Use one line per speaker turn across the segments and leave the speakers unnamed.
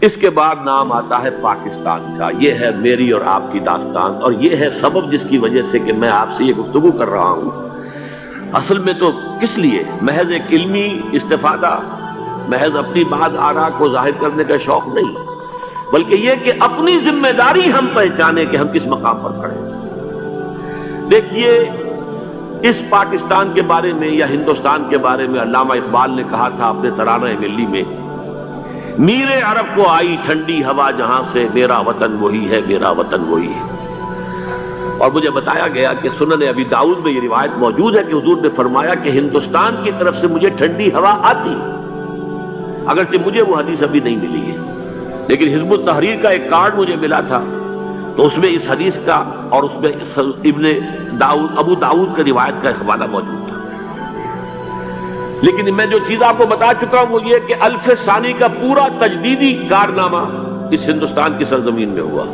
اس کے بعد نام آتا ہے پاکستان کا. یہ ہے میری اور آپ کی داستان، اور یہ ہے سبب جس کی وجہ سے کہ میں آپ سے یہ گفتگو کر رہا ہوں. اصل میں تو کس لیے؟ محض ایک علمی استفادہ، محض اپنی بات آراء کو ظاہر کرنے کا شوق نہیں، بلکہ یہ کہ اپنی ذمہ داری ہم پہچانیں کہ ہم کس مقام پر کھڑے ہیں. دیکھیے، اس پاکستان کے بارے میں یا ہندوستان کے بارے میں علامہ اقبال نے کہا تھا اپنے ترانہ ملی میں، میر عرب کو آئی ٹھنڈی ہوا جہاں سے، میرا وطن وہی ہے، میرا وطن وہی ہے. اور مجھے بتایا گیا کہ سنن ابی داؤد میں یہ روایت موجود ہے کہ حضور نے فرمایا کہ ہندوستان کی طرف سے مجھے ٹھنڈی ہوا آتی، اگرچہ مجھے وہ حدیث ابھی نہیں ملی ہے، لیکن حزب التحریر کا ایک کارڈ مجھے ملا تھا، تو اس میں اس حدیث کا اور اس میں ابو داؤد کا روایت کا حوالہ موجود تھا. لیکن میں جو چیز آپ کو بتا چکا ہوں وہ یہ کہ الف ثانی کا پورا تجدیدی کارنامہ اس ہندوستان کی سرزمین میں ہوا.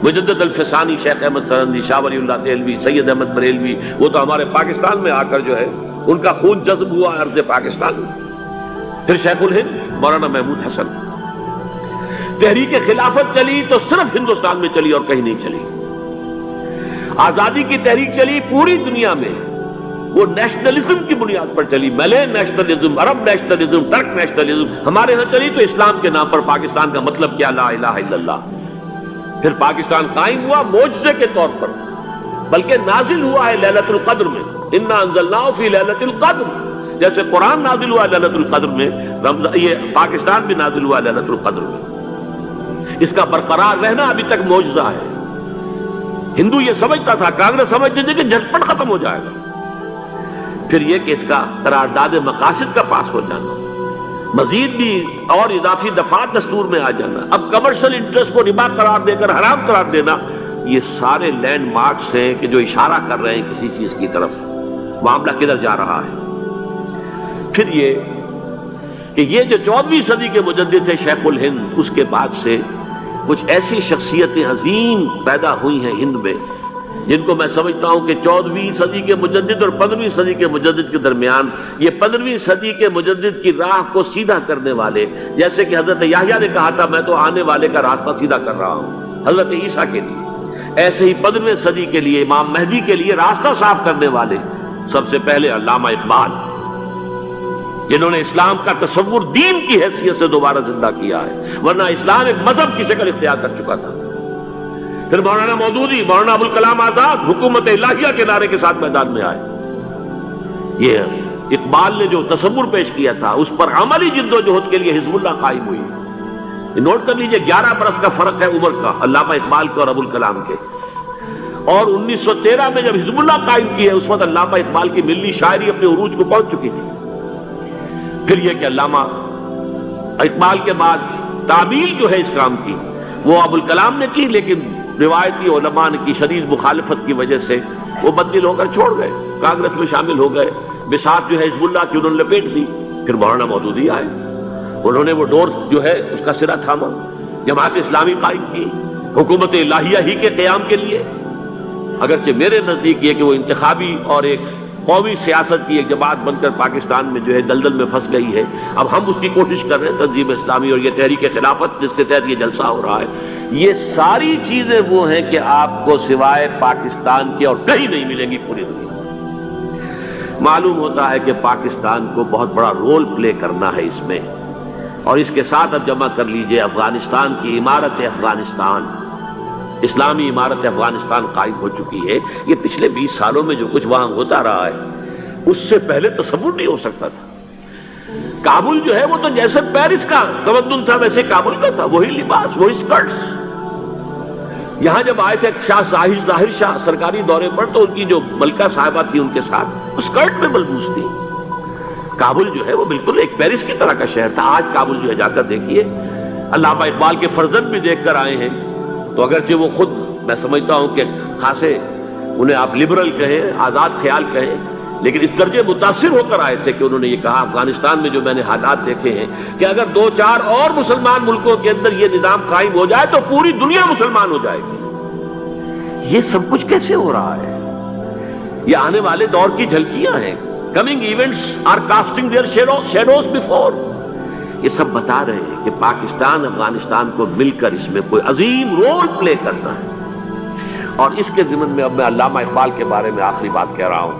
مجدد الف ثانی شیخ احمد سرندی، شاہ ولی اللہ دہلوی، سید احمد بریلوی، وہ تو ہمارے پاکستان میں آ کر جو ہے ان کا خون جذب ہوا ارض پاکستان میں. پھر شیخ الہند مولانا محمود حسن. تحریک خلافت چلی تو صرف ہندوستان میں چلی اور کہیں نہیں چلی. آزادی کی تحریک چلی پوری دنیا میں، وہ نیشنلزم کی بنیاد پر چلی، ملے نیشنلزم، عرب نیشنلزم، ٹرک نیشنلزم. ہمارے ہاں چلی تو اسلام کے نام پر پاکستان کا مطلب کیا؟ لا الہ الا اللہ. پھر پاکستان قائم ہوا معجزے کے طور پر، بلکہ نازل ہوا ہے لیلۃ القدر میں. انا انزلناہ فی لیلۃ القدر، جیسے قرآن نازل ہوا لیلۃ القدر میں، یہ پاکستان بھی نازل ہوا لیلۃ القدر میں. اس کا برقرار رہنا ابھی تک معجزہ ہے. ہندو یہ سمجھتا تھا، کانگریس سمجھتی تھی کہ جھٹپٹ ختم ہو جائے گا. پھر یہ کہ اس کا قرارداد مقاصد کا پاس ہو جانا، مزید بھی اور اضافی دفعات دستور میں آ جانا، اب کمرشل انٹرسٹ کو ربا قرار دے کر حرام قرار دینا، یہ سارے لینڈ مارکس ہیں کہ جو اشارہ کر رہے ہیں کسی چیز کی طرف، معاملہ کدھر جا رہا ہے. پھر یہ کہ یہ جو 14ویں صدی کے مجدد تھے شیخ الہند، اس کے بعد سے کچھ ایسی شخصیتیں عظیم پیدا ہوئی ہیں ہند میں، جن کو میں سمجھتا ہوں کہ 14ویں صدی کے مجدد اور 15ویں صدی کے مجدد کے درمیان، یہ 15ویں صدی کے مجدد کی راہ کو سیدھا کرنے والے، جیسے کہ حضرت یحییٰ نے کہا تھا میں تو آنے والے کا راستہ سیدھا کر رہا ہوں حضرت عیسیٰ کے لیے، ایسے ہی 15ویں صدی کے لیے امام مہدی کے لیے راستہ صاف کرنے والے سب سے پہلے علامہ اقبال، جنہوں نے اسلام کا تصور دین کی حیثیت سے دوبارہ زندہ کیا ہے، ورنہ اسلام ایک مذہب کی شکل اختیار کر چکا تھا. پھر مولانا مودودی، مولانا ابوالکلام آزاد حکومت الہیہ کے نعرے کے ساتھ میدان میں آئے. یہ اقبال نے جو تصور پیش کیا تھا اس پر عملی جد و جہد کے لیے حزب اللہ قائم ہوئی. نوٹ کر لیجئے 11 برس کا فرق ہے عمر کا علامہ اقبال کے اور ابوالکلام کے. اور 1913 میں جب حزب اللہ قائم کی ہے اس وقت علامہ اقبال کی ملی شاعری اپنے عروج کو پہنچ چکی تھی. پھر یہ کہ علامہ اقبال کے بعد تعمیل جو ہے اس کام کی وہ ابوالکلام نے کی، لیکن روایتی علماء کی شدید مخالفت کی وجہ سے وہ بددل ہو کر چھوڑ گئے، کانگریس میں شامل ہو گئے. بساط جو ہے حزب اللہ کی انہوں نے لپیٹ دی. پھر مولانا مودودی آئے، انہوں نے وہ ڈور جو ہے اس کا سرا تھاما، جماعت اسلامی قائم کی حکومت الہیہ ہی کے قیام کے لیے. اگرچہ میرے نزدیک یہ کہ وہ انتخابی اور ایک قومی سیاست کی ایک جماعت بن کر پاکستان میں جو ہے دلدل میں پھنس گئی ہے، اب ہم اس کی کوشش کر رہے ہیں تنظیم اسلامی اور یہ تحریک خلافت جس کے تحت یہ جلسہ ہو رہا ہے. یہ ساری چیزیں وہ ہیں کہ آپ کو سوائے پاکستان کے اور کہیں نہیں ملیں گی پوری دنیا. معلوم ہوتا ہے کہ پاکستان کو بہت بڑا رول پلے کرنا ہے اس میں. اور اس کے ساتھ اب جمع کر لیجئے افغانستان کی عمارت افغانستان، اسلامی عمارت افغانستان قائم ہو چکی ہے. یہ پچھلے 20 سالوں میں جو کچھ وہاں ہوتا رہا ہے اس سے پہلے تصور نہیں ہو سکتا تھا. کابل جو ہے وہ تو جیسے پیرس کا تمدن تھا ویسے کابل کا تھا، وہی لباس، وہی سکرٹس. یہاں جب آئے تھے شاہ ظاہر شاہ سرکاری دورے پر تو ان کی جو ملکہ صاحبہ تھی ان کے ساتھ وہ سکرٹ میں ملبوس تھی. کابل جو ہے وہ بالکل ایک پیرس کی طرح کا شہر تھا. آج کابل جو ہے جا کر دیکھیے، علامہ اقبال کے فرزند بھی دیکھ کر آئے ہیں، تو اگرچہ وہ خود میں سمجھتا ہوں کہ خاصے انہیں آپ لبرل کہیں، آزاد خیال کہیں، لیکن اس درجے متاثر ہو کر آئے تھے کہ انہوں نے یہ کہا افغانستان میں جو میں نے حالات دیکھے ہیں کہ اگر 2-4 اور مسلمان ملکوں کے اندر یہ نظام قائم ہو جائے تو پوری دنیا مسلمان ہو جائے گی. یہ سب کچھ کیسے ہو رہا ہے؟ یہ آنے والے دور کی جھلکیاں ہیں. Coming events are casting their shadows before. یہ سب بتا رہے ہیں کہ پاکستان افغانستان کو مل کر اس میں کوئی عظیم رول پلے کرنا ہے. اور اس کے ضمن میں اب میں علامہ اقبال کے بارے میں آخری بات کہہ رہا ہوں.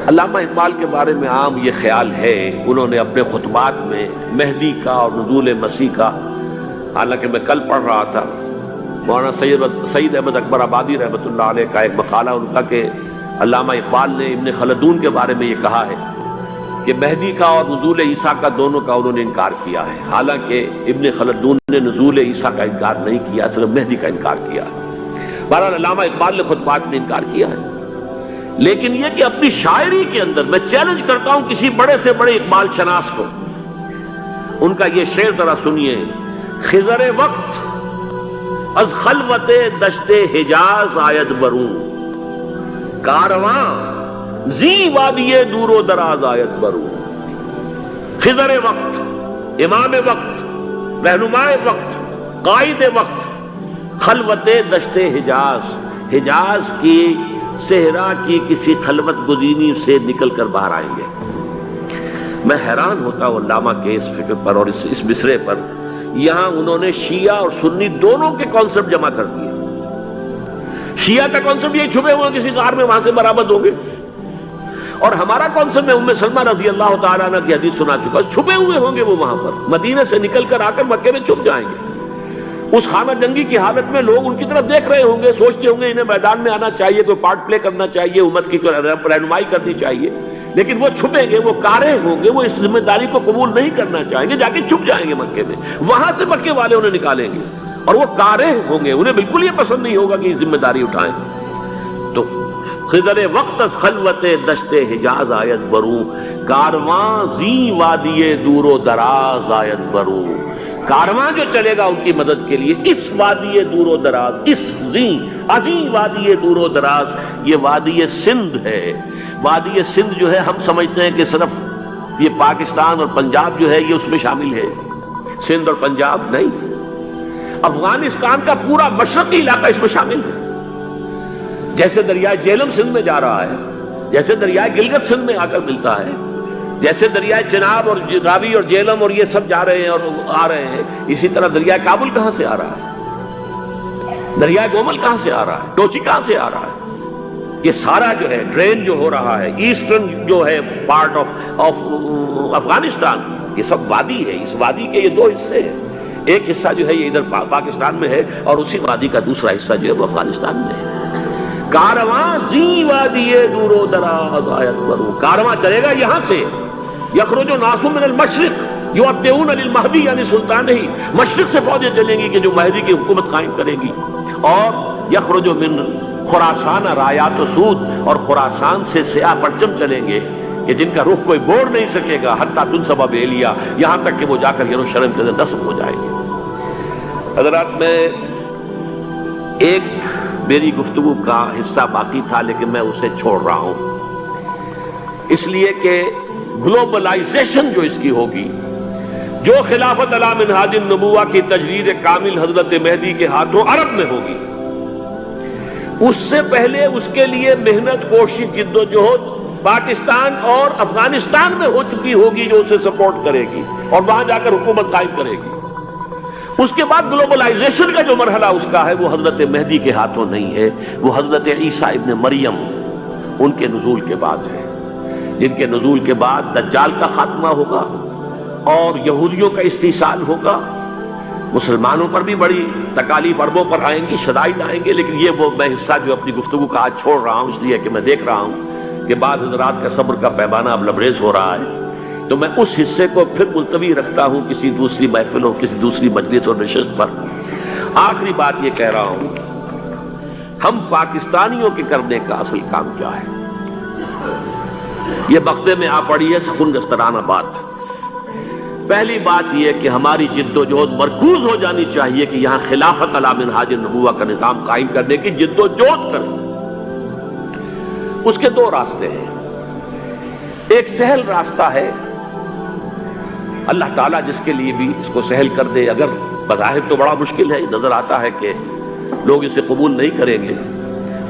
علامہ اقبال کے بارے میں عام یہ خیال ہے، انہوں نے اپنے خطبات میں مہدی کا اور نزول مسیح کا، حالانکہ میں کل پڑھ رہا تھا مولانا سید احمد اکبر آبادی رحمۃ اللہ علیہ کا ایک مقالہ ان کا کہ علامہ اقبال نے ابن خلدون کے بارے میں یہ کہا ہے کہ مہدی کا اور نزول عیسیٰ کا دونوں کا انہوں نے انکار کیا ہے، حالانکہ ابن خلدون نے نزول عیسیٰ کا انکار نہیں کیا، صرف مہدی کا انکار کیا ہے. بہرحال علامہ اقبال نے خطبات میں انکار کیا ہے. لیکن یہ کہ اپنی شاعری کے اندر میں چیلنج کرتا ہوں کسی بڑے سے بڑے اقبال شناس کو، ان کا یہ شعر ذرا سنیے. خضر وقت از خلوت دشت حجاز آید بروں، کارواں زی وادی دور و دراز آید بروں. خضر وقت، امام وقت، رہنمائے وقت، قائد وقت، خلوت دشت حجاز، حجاز کی صحرا کی کسی خلوت گزینی سے نکل کر باہر آئیں گے. میں حیران ہوتا ہوں علامہ کے اس فکر پر اور اس مصرے پر. یہاں انہوں نے شیعہ اور سنی دونوں کے کانسیپٹ جمع کر دیے. شیعہ کا کانسیپٹ یہ چھپے ہوئے کسی غار میں وہاں سے برآمد ہوں گے، اور ہمارا کانسیپٹ میں ام سلمہ رضی اللہ تعالیٰ عنہ کی حدیث سنا چکا، چھپے ہوئے ہوں گے وہ وہاں پر، مدینے سے نکل کر آ کر مکے میں چھپ جائیں گے. اس خانہ جنگی کی حالت میں لوگ ان کی طرف دیکھ رہے ہوں گے، سوچتے ہوں گے انہیں میدان میں آنا چاہیے، کوئی پارٹ پلے کرنا چاہیے، امت کی رہنمائی کرنی چاہیے. لیکن وہ چھپیں گے، وہ کارے ہوں گے، وہ اس ذمہ داری کو قبول نہیں کرنا چاہیں گے، جا کے چھپ جائیں گے مکے میں. وہاں سے مکے والے انہیں نکالیں گے اور وہ کارے ہوں گے، انہیں بالکل یہ پسند نہیں ہوگا کہ یہ ذمہ داری اٹھائیں. تو خضر وقت از خلوت دشت حجاز آیت بروں، کارواں زی وادی دور و دراز آیت بروں. کارواں جو چلے گا ان کی مدد کے لیے اس وادی دور و دراز، اس عظیم وادی دور و دراز، یہ وادی سندھ ہے. وادی سندھ جو ہے ہم سمجھتے ہیں کہ صرف یہ پاکستان اور پنجاب جو ہے یہ اس میں شامل ہے. سندھ اور پنجاب نہیں، افغانستان کا پورا مشرقی علاقہ اس میں شامل ہے. جیسے دریائے جہلم سندھ میں جا رہا ہے، جیسے دریائے گلگت سندھ میں آ کر ملتا ہے، جیسے دریائے چناب اور راوی اور جہلم اور یہ سب جا رہے ہیں اور آ رہے ہیں، اسی طرح دریائے کابل کہاں سے آ رہا ہے، دریائے گومل کہاں سے آ رہا ہے، ٹوچی کہاں سے آ رہا ہے. یہ سارا جو ہے ڈرین جو ہو رہا ہے، ایسٹرن جو ہے پارٹ آف افغانستان، یہ سب وادی ہے. اس وادی کے یہ دو حصے ہیں، ایک حصہ جو ہے یہ ادھر پاکستان میں ہے اور اسی وادی کا دوسرا حصہ جو ہے وہ افغانستان میں ہے. کارواں زی وادی دور و دراز آیت بروں، کارواں چلے گا یہاں سے. یخرج ناس من المشرق یؤتون للمہدی یعنی سلطان ہی، مشرق سے فوجیں چلیں گی کہ جو مہدی کی حکومت قائم کرے گی. اور یخرج من خراسان رایات و سود، اور خراسان سے سیاہ پرچم چلیں گے کہ جن کا رخ کوئی موڑ نہیں سکے گا، حتیٰ تنصب بیلیا، یہاں تک کہ وہ جا کر یروشلم کے اندر نصب ہو جائیں گے. حضرات، میں ایک میری گفتگو کا حصہ باقی تھا لیکن میں اسے چھوڑ رہا ہوں، اس لیے کہ گلوبلائزیشن جو اس کی ہوگی، جو خلافت علی منہاج النبوہ کی تجرید کامل حضرت مہدی کے ہاتھوں عرب میں ہوگی، اس سے پہلے اس کے لیے محنت، کوشش، جد و جہد پاکستان اور افغانستان میں ہو چکی ہوگی جو اسے سپورٹ کرے گی اور وہاں جا کر حکومت قائم کرے گی. اس کے بعد گلوبلائزیشن کا جو مرحلہ اس کا ہے وہ حضرت مہدی کے ہاتھوں نہیں ہے، وہ حضرت عیسیٰ ابن مریم ان کے نزول کے بعد ہے، جن کے نزول کے بعد دجال کا خاتمہ ہوگا اور یہودیوں کا استحصال ہوگا. مسلمانوں پر بھی بڑی تکالیف عربوں پر آئیں گی، شدائد آئیں گے. لیکن یہ وہ میں حصہ جو اپنی گفتگو کا آج چھوڑ رہا ہوں اس لیے کہ میں دیکھ رہا ہوں کہ بعض حضرات کا صبر کا پیمانہ اب لبریز ہو رہا ہے، تو میں اس حصے کو پھر ملتوی رکھتا ہوں کسی دوسری محفل اور کسی دوسری مجلس اور نشست پر. آخری بات یہ کہہ رہا ہوں، ہم پاکستانیوں کے کرنے کا اصل کام کیا ہے؟ یہ بختے میں آ پڑی ہے سخن گسترانہ بات. پہلی بات یہ کہ ہماری جد و جہد مرکوز ہو جانی چاہیے کہ یہاں خلافت علی منہاج النبوہ کا نظام قائم کرنے کی جد و جہد کریں. اس کے دو راستے ہیں. ایک سہل راستہ ہے، اللہ تعالیٰ جس کے لیے بھی اس کو سہل کر دے. اگر بظاہر تو بڑا مشکل ہے، نظر آتا ہے کہ لوگ اسے قبول نہیں کریں گے،